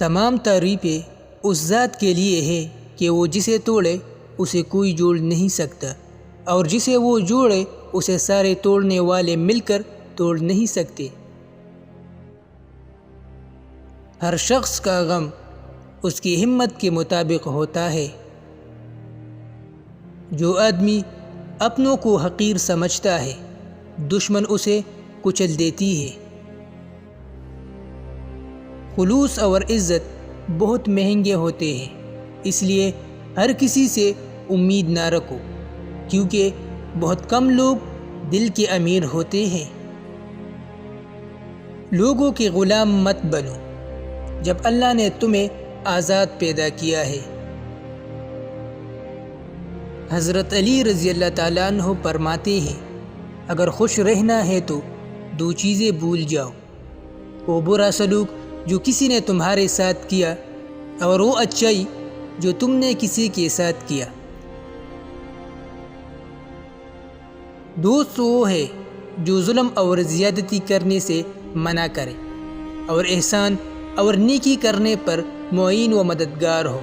تمام تعریفیں اس ذات کے لیے ہے کہ وہ جسے توڑے اسے کوئی جوڑ نہیں سکتا، اور جسے وہ جوڑے اسے سارے توڑنے والے مل کر توڑ نہیں سکتے۔ ہر شخص کا غم اس کی ہمت کے مطابق ہوتا ہے۔ جو آدمی اپنوں کو حقیر سمجھتا ہے، دشمن اسے کچل دیتی ہے۔ خلوص اور عزت بہت مہنگے ہوتے ہیں، اس لیے ہر کسی سے امید نہ رکھو، کیونکہ بہت کم لوگ دل کے امیر ہوتے ہیں۔ لوگوں کے غلام مت بنو جب اللہ نے تمہیں آزاد پیدا کیا ہے۔ حضرت علی رضی اللہ تعالیٰ عنہ فرماتے ہیں، اگر خوش رہنا ہے تو دو چیزیں بھول جاؤ، وہ برا سلوک جو کسی نے تمہارے ساتھ کیا، اور وہ اچائی جو تم نے کسی کے ساتھ کیا۔ دوست وہ ہے جو ظلم اور زیادتی کرنے سے منع کرے، اور احسان اور نیکی کرنے پر معین و مددگار ہو۔